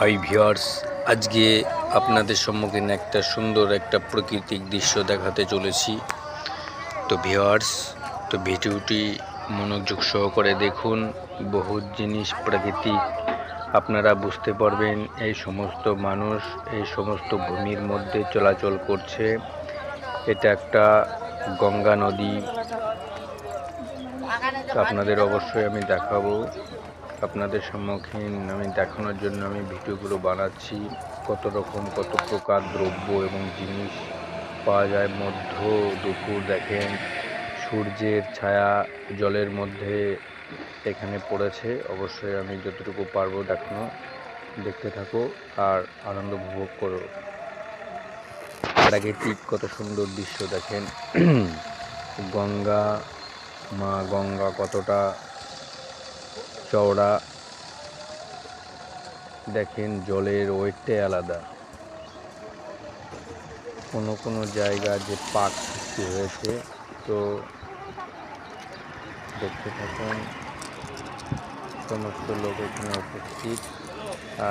Hi viewers, আজকে আপনাদের সম্মুখীন একটা সুন্দর একটা প্রাকৃতিক দৃশ্য দেখাতে চলেছি। তো ভিউয়ার্স, তো ভিডিওটি মনোযোগ সহকারে দেখুন। বহুত জিনিস প্রাকৃতিক আপনারা বুঝতে পারবেন। এই সমস্ত মানুষ এই সমস্ত ভূমির মধ্যে চলাচল করছে। এটা একটা গঙ্গা নদী। আপনাদের অবশ্যই আমি দেখাবো, আপনাদের সম্মুখীন আমি দেখানোর জন্য আমি ভিডিওগুলো বানাচ্ছি। কত রকম কত প্রকার দ্রব্য এবং জিনিস পাওয়া যায়। মধ্য দুপুর দেখেন, সূর্যের ছায়া জলের মধ্যে এখানে পড়েছে। অবশ্যই আমি যতটুকু পারবো দেখানো, দেখতে থাকো আর আনন্দ উপভোগ করো। প্রাকৃতিক কত সুন্দর দৃশ্য দেখেন। গঙ্গা, মা গঙ্গা কতটা চওড়া দেখেন, জলের ওয়েটটাই আলাদা। কোনো জায়গা যে পাক সৃষ্টি হয়েছে। তো দেখতে থাকুন, সমস্ত লোক এখানে উপস্থিত।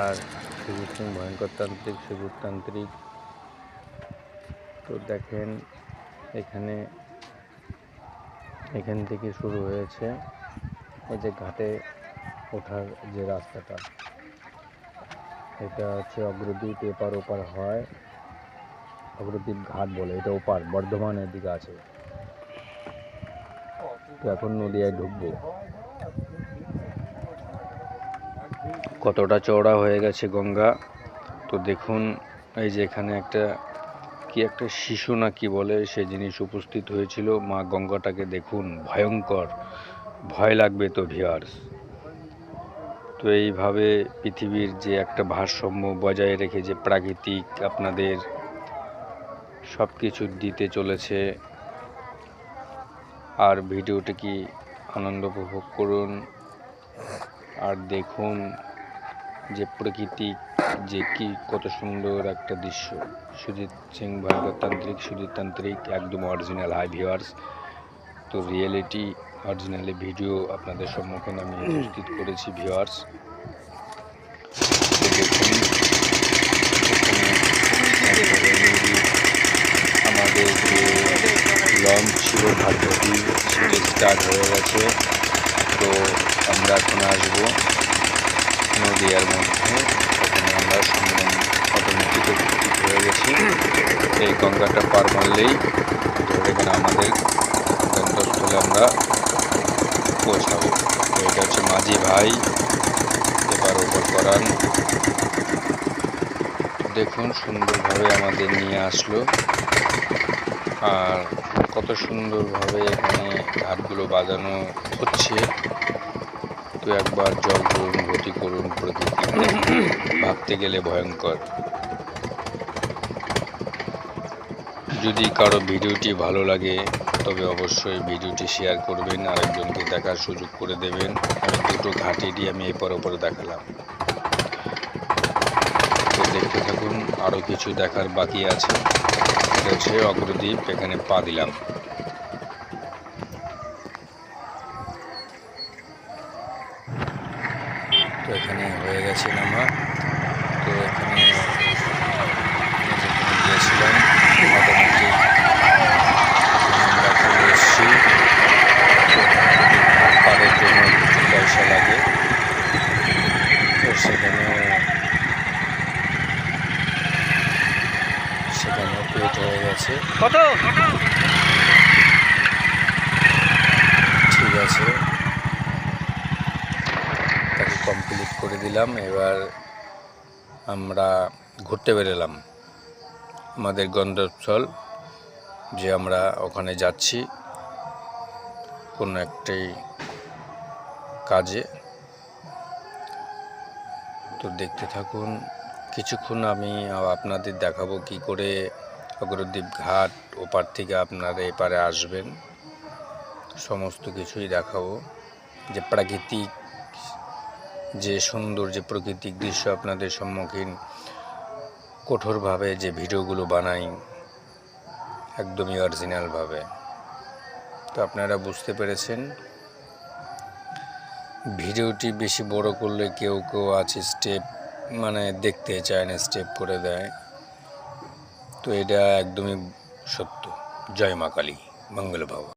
আর সুজিত সিং ভয়ঙ্কর তান্ত্রিক, সুজিততান্ত্রিক। তো দেখেন এখান থেকে শুরু হয়েছে এই যে ঘাটে ওঠার যে রাস্তাটা, এটা হচ্ছে অগ্রদ্বীপ। এপার ওপার হয়, অগ্রদ্বীপ ঘাট বলে। এটা ওপার বর্ধমানের দিকে আছে। তো এখন নদিয়ায় ঢুকবো। কতটা চওড়া হয়ে গেছে গঙ্গা। তো দেখুন, এই যে এখানে একটা শিশু না কি বলে সে জিনিস উপস্থিত হয়েছিল। মা গঙ্গাটাকে দেখুন, ভয়ঙ্কর, ভয় লাগবে তো ভিউয়ার্স। তো এইভাবে পৃথিবীর যে একটা ভারসাম্য বজায় রেখে যে প্রাকৃতিক আপনাদের সব কিছু দিতে চলেছে। আর ভিডিওটি কি আনন্দ উপভোগ করুন আর দেখুন যে প্রাকৃতিক যে কি কত সুন্দর একটা দৃশ্য। সুজিত সিং ভয়ঙ্কর তান্ত্রিক, সুজিততান্ত্রিক, একদম অরিজিনাল। হাই ভিউয়ার্স, তো রিয়েলিটি অরিজিনালি ভিডিও আপনাদের সম্মুখীন আমি উপস্থিত করেছি ভিউয়ার্স। দেখুন, আমাদের যে লঞ্চ ছিল ভারতী, সেটি স্টার্ট হয়ে গেছে। তো আমরা এখন আসবো নদিয়ার মধ্যে। এখানে আমরা সংগ্রাম অটোমেটিক উপস্থিত হয়ে গেছি। এই গঙ্গাটা পার মারলেই ধরে গেলে আমাদের গন্তব্যস্থলে আমরা পৌঁছাবো। তো এটা হচ্ছে মাঝি ভাই, এপার ওপর করান। দেখুন সুন্দরভাবে আমাদের নিয়ে আসলো। আর কত সুন্দরভাবে এখানে ঘাটগুলো বাজানো হচ্ছে। তো একবার জল অনুভূতি করুন প্রকৃতি, ভাবতে গেলে ভয়ঙ্কর। যদি কারো ভিডিওটি ভালো লাগে তবে অবশ্যই ভিডিওটি শেয়ার করবেন, আরেকজনকে দেখার সুযোগ করে দেবেন। আমি দুটো ঘাটেরই আমি এপার ওপরে দেখালাম। তো দেখতে থাকুন, আরও কিছু দেখার বাকি আছে। এটা হচ্ছে অগ্রদ্বীপ, এখানে পা দিলাম। তো এখানে হয়ে গেছে নামা। তো এখানে গিয়েছিলাম অটোমেটিক, আমরা চলে এসেছি। পাড়ের জন্য কিছু পয়সা লাগে, তো সেখানেও পেড হয়ে গেছে। ঠিক আছে, তাকে কমপ্লিট করে দিলাম। এবার আমরা ঘুরতে বেরোলাম আমাদের গন্তব্যস্থল, যে আমরা ওখানে যাচ্ছি কোনো একটি কাজে। তো দেখতে থাকুন, কিছুক্ষণ আমি আপনাদের দেখাবো কি করে অগ্রদ্বীপ ঘাট ওপার থেকে আপনারা এপারে আসবেন। সমস্ত কিছুই দেখাবো, যে প্রাকৃতিক যে সুন্দর যে প্রাকৃতিক দৃশ্য আপনাদের সম্মুখীন কঠোরভাবে যে ভিডিওগুলো বানাই, একদমই অরিজিনালভাবে। তো আপনারা বুঝতে পেরেছেন। ভিডিওটি বেশি বড় করলে কেউ আছে স্টেপ মানে দেখতে চায় না, স্টেপ করে দেয়। তো এটা একদমই সত্য। জয় মা কালী, মঙ্গল ভব।